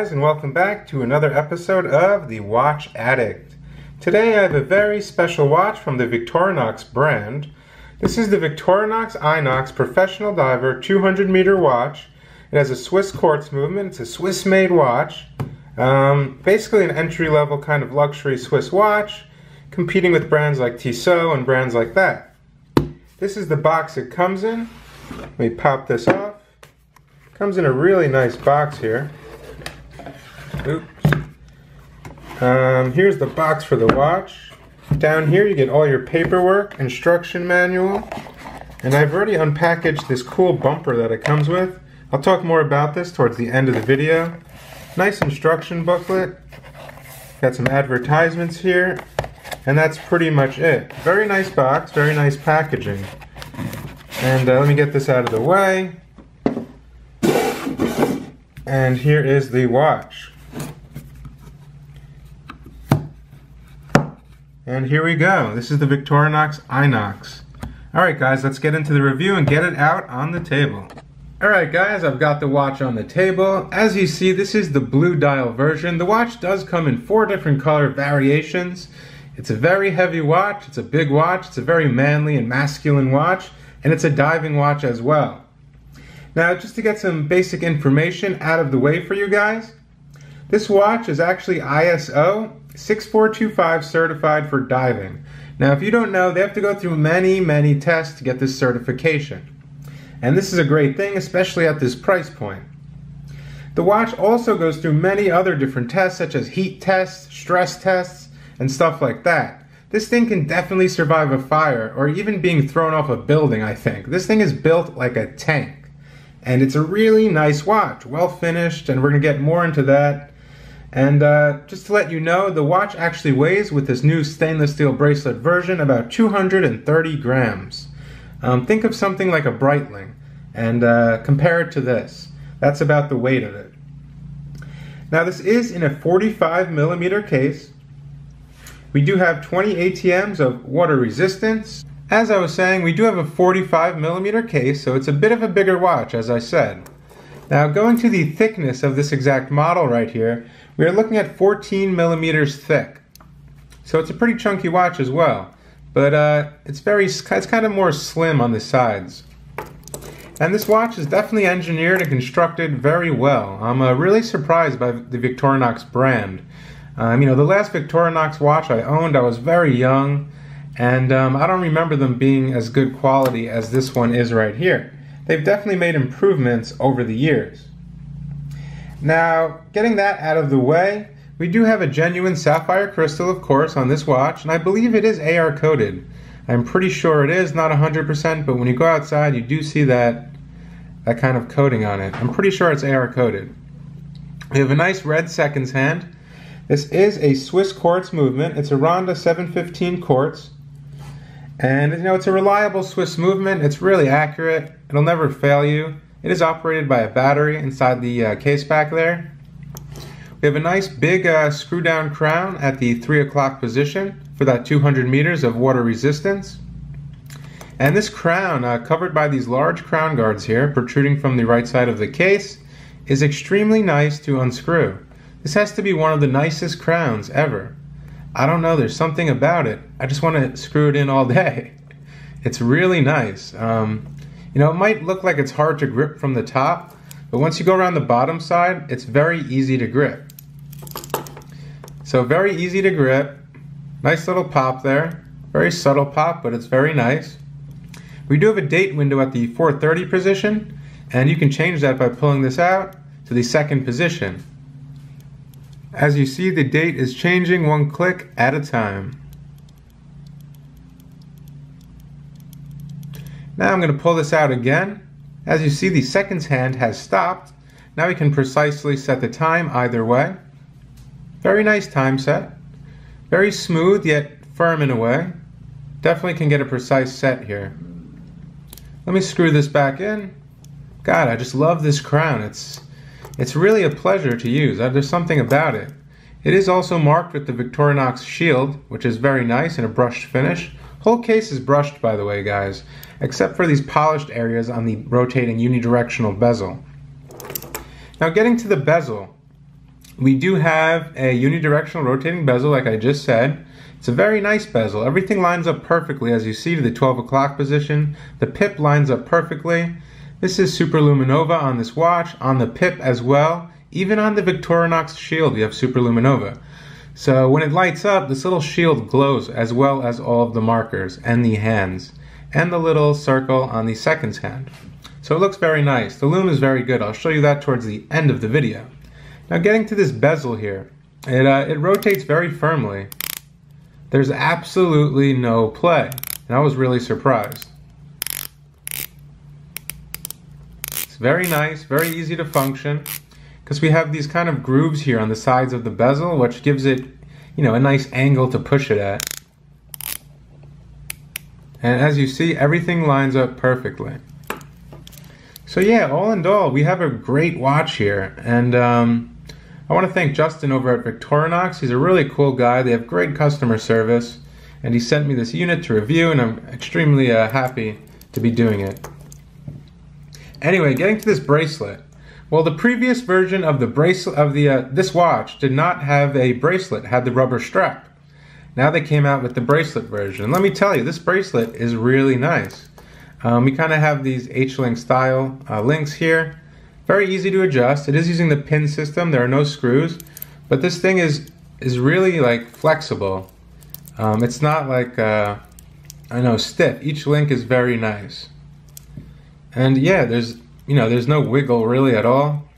guys, and welcome back to another episode of the Watch Addict. Today I have a very special watch from the Victorinox brand. This is the Victorinox INOX Professional Diver 200-meter watch. It has a Swiss quartz movement. It's a Swiss-made watch. Basically an entry-level kind of luxury Swiss watch, competing with brands like Tissot and brands like that. This is the box it comes in. Let me pop this off. Comes in a really nice box here. Oops. Here's the box for the watch. Down here you get all your paperwork, instruction manual, and I've already unpackaged this cool bumper that it comes with. I'll talk more about this towards the end of the video. Nice instruction booklet. Got some advertisements here, and that's pretty much it. Very nice box, very nice packaging. And let me get this out of the way. And here is the watch. And here we go. This is the Victorinox INOX. Alright guys, let's get into the review and get it out on the table. Alright guys, I've got the watch on the table. As you see, this is the blue dial version. The watch does come in 4 different color variations. It's a very heavy watch, it's a big watch, it's a very manly and masculine watch, and it's a diving watch as well. Now, just to get some basic information out of the way for you guys, this watch is actually ISO 6425 certified for diving. Now, if you don't know, they have to go through many tests to get this certification. And this is a great thing, especially at this price point. The watch also goes through many other different tests, such as heat tests, stress tests, and stuff like that. This thing can definitely survive a fire, or even being thrown off a building, I think. This thing is built like a tank. And it's a really nice watch, well finished, and we're going to get more into that. And just to let you know, the watch actually weighs, with this new stainless steel bracelet version, about 230 grams. Think of something like a Breitling, and compare it to this. That's about the weight of it. Now this is in a 45mm case. We do have 20 ATMs of water resistance. As I was saying, we do have a 45mm case, so it's a bit of a bigger watch, as I said. Now, going to the thickness of this exact model right here, we are looking at 14mm thick. So it's a pretty chunky watch as well, but it's kind of more slim on the sides. And this watch is definitely engineered and constructed very well. I'm really surprised by the Victorinox brand. You know, the last Victorinox watch I owned, I was very young. And I don't remember them being as good quality as this one is right here. They've definitely made improvements over the years. Now, getting that out of the way, we do have a genuine sapphire crystal, of course, on this watch, and I believe it is AR coated. I'm pretty sure it is, not 100%, but when you go outside, you do see that kind of coating on it. I'm pretty sure it's AR coated. We have a nice red seconds hand. This is a Swiss quartz movement. It's a Ronda 715 quartz. And you know, it's a reliable Swiss movement. It's really accurate. It'll never fail you. It is operated by a battery inside the case back there. We have a nice big screw down crown at the 3 o'clock position for that 200 meters of water resistance. And this crown, covered by these large crown guards here, protruding from the right side of the case, is extremely nice to unscrew. This has to be one of the nicest crowns ever. I don't know, there's something about it. I just want to screw it in all day. It's really nice. You know, it might look like it's hard to grip from the top, but once you go around the bottom side, it's very easy to grip. So very easy to grip. Nice little pop there. Very subtle pop, but it's very nice. We do have a date window at the 4:30 position, and you can change that by pulling this out to the 2nd position. As you see, the date is changing 1 click at a time. Now I'm going to pull this out again. As you see, the seconds hand has stopped. Now we can precisely set the time either way. Very nice time set. Very smooth yet firm in a way. Definitely can get a precise set here. Let me screw this back in. God, I just love this crown. It's really a pleasure to use. There's something about it. It is also marked with the Victorinox shield, which is very nice in a brushed finish. Whole case is brushed, by the way, guys, except for these polished areas on the rotating unidirectional bezel. Now, getting to the bezel, We do have a unidirectional rotating bezel, like I just said. It's a very nice bezel. Everything lines up perfectly, as you see, to the 12 o'clock position. The pip lines up perfectly. This is Superluminova on this watch, on the pip as well. Even on the Victorinox shield, we have Superluminova. So when it lights up, this little shield glows, as well as all of the markers and the hands, and the little circle on the seconds hand. So it looks very nice. The lume is very good. I'll show you that towards the end of the video. Now getting to this bezel here, it rotates very firmly. There's absolutely no play, and I was really surprised. It's very nice, very easy to function, because we have these kind of grooves here on the sides of the bezel, which gives it, you know, a nice angle to push it at. And as you see, everything lines up perfectly. So yeah, all in all, we have a great watch here, and I want to thank Justin over at Victorinox. He's a really cool guy. They have great customer service, and he sent me this unit to review, and I'm extremely happy to be doing it. Anyway, getting to this bracelet. Well, the previous version of the bracelet of this watch did not have a bracelet, had the rubber strap. Now they came out with the bracelet version. And let me tell you, this bracelet is really nice. We kind of have these H-link style links here. Very easy to adjust. It is using the pin system. There are no screws, but this thing is really like flexible. It's not like stiff. Each link is very nice. And yeah, there's no wiggle really at all.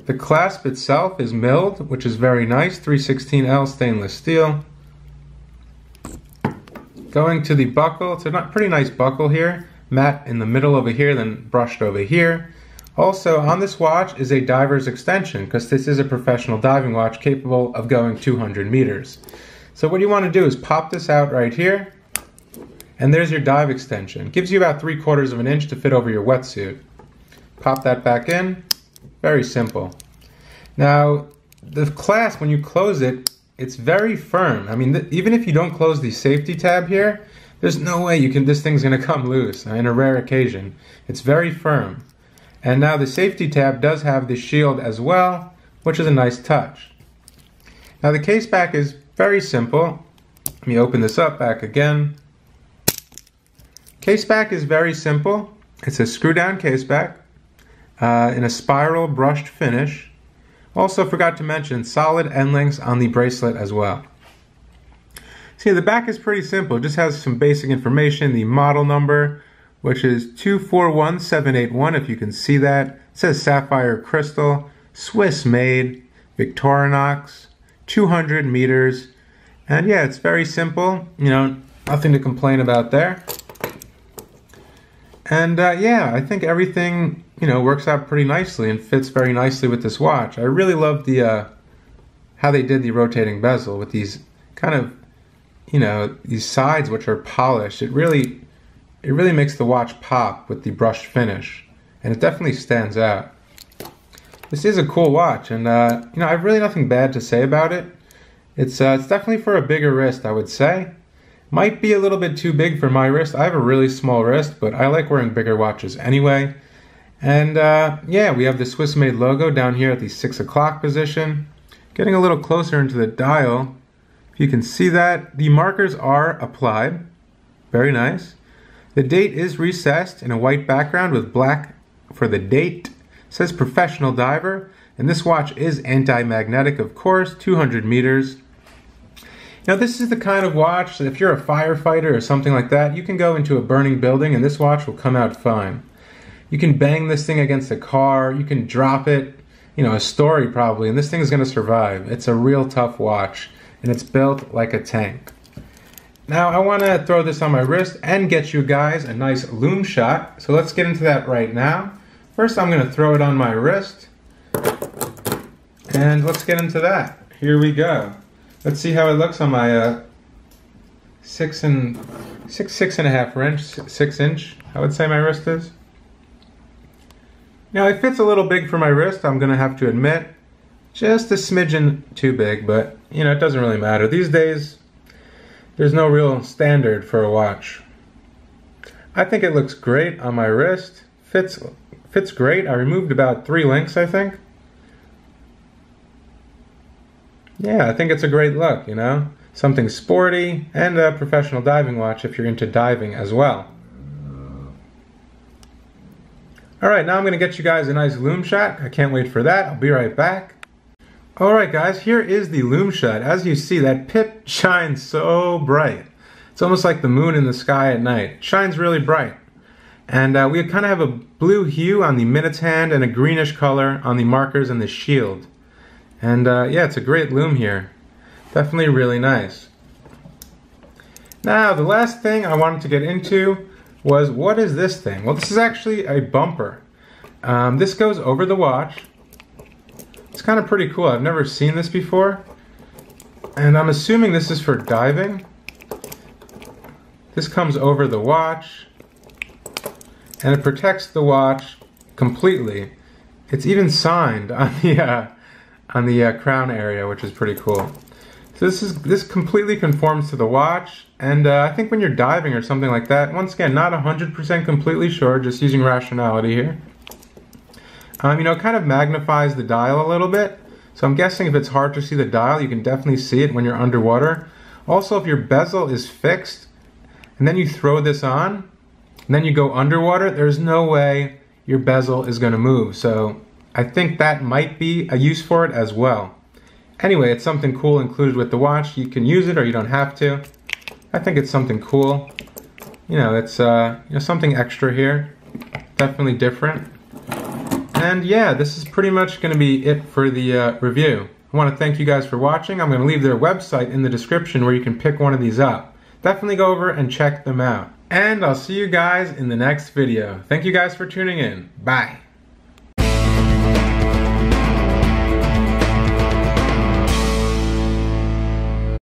The clasp itself is milled, which is very nice, 316L stainless steel. Going to the buckle, it's a pretty nice buckle here, matte in the middle over here, then brushed over here. Also on this watch is a diver's extension, because this is a professional diving watch capable of going 200 meters. So what you want to do is pop this out right here, and there's your dive extension. It gives you about 3/4 of an inch to fit over your wetsuit. Pop that back in. Very simple. Now, the clasp, when you close it, it's very firm. I mean, even if you don't close the safety tab here, there's no way this thing's gonna come loose on a rare occasion. It's very firm. And now the safety tab does have the shield as well, which is a nice touch. Now the case back is very simple. Let me open this up back again. Case back is very simple. It's a screw down case back in a spiral brushed finish. Also forgot to mention solid end links on the bracelet as well. See, the back is pretty simple. It just has some basic information, the model number, which is 241781, if you can see that. It says Sapphire Crystal, Swiss made, Victorinox, 200 meters. And yeah, it's very simple, nothing to complain about there. And yeah, I think everything, works out pretty nicely and fits very nicely with this watch. I really love how they did the rotating bezel with these kind of, these sides which are polished. It really makes the watch pop with the brushed finish, and it definitely stands out. This is a cool watch, and I have really nothing bad to say about it. It's definitely for a bigger wrist, I would say. Might be a little bit too big for my wrist. I have a really small wrist, but I like wearing bigger watches anyway. And yeah, we have the Swiss made logo down here at the 6 o'clock position. Getting a little closer into the dial, if you can see that, the markers are applied. Very nice. The date is recessed in a white background with black for the date. It says professional diver, and this watch is anti-magnetic, of course, 200 meters. Now this is the kind of watch that if you're a firefighter or something like that, you can go into a burning building and this watch will come out fine. You can bang this thing against a car, you can drop it, a story probably, and this thing is going to survive. It's a real tough watch, and it's built like a tank. Now I want to throw this on my wrist and get you guys a nice Loom Shot, so let's get into that right now. First I'm going to throw it on my wrist, and let's get into that. Here we go. Let's see how it looks on my 6.5 inch, I would say my wrist is. Now it fits a little big for my wrist, I'm gonna have to admit. Just a smidgen too big, but it doesn't really matter. These days, there's no real standard for a watch. I think it looks great on my wrist. Fits great. I removed about 3 links, I think. Yeah, I think it's a great look, you know? Something sporty and a professional diving watch if you're into diving as well. Alright, now I'm going to get you guys a nice Loom Shot. I can't wait for that. I'll be right back. Alright guys, here is the Loom Shot. As you see, that pip shines so bright. It's almost like the moon in the sky at night. It shines really bright. And we kind of have a blue hue on the minutes hand and a greenish color on the markers and the shield. And yeah, it's a great loom here. Definitely really nice. Now, the last thing I wanted to get into was, what is this thing? Well, this is actually a bumper. This goes over the watch. It's kind of pretty cool. I've never seen this before. And I'm assuming this is for diving. This comes over the watch. And it protects the watch completely. It's even signed on the crown area, which is pretty cool. So this completely conforms to the watch, and I think when you're diving or something like that, once again, not 100% completely sure, just using rationality here. You know, it kind of magnifies the dial a little bit, so I'm guessing if it's hard to see the dial, you can definitely see it when you're underwater. Also, if your bezel is fixed, and then you throw this on, and then you go underwater, there's no way your bezel is going to move, so I think that might be a use for it as well. Anyway, it's something cool included with the watch. You can use it or you don't have to. I think it's something cool. You know, it's you know, something extra here. Definitely different. And yeah, this is pretty much going to be it for the review. I want to thank you guys for watching. I'm going to leave their website in the description where you can pick one of these up. Definitely go over and check them out. And I'll see you guys in the next video. Thank you guys for tuning in. Bye.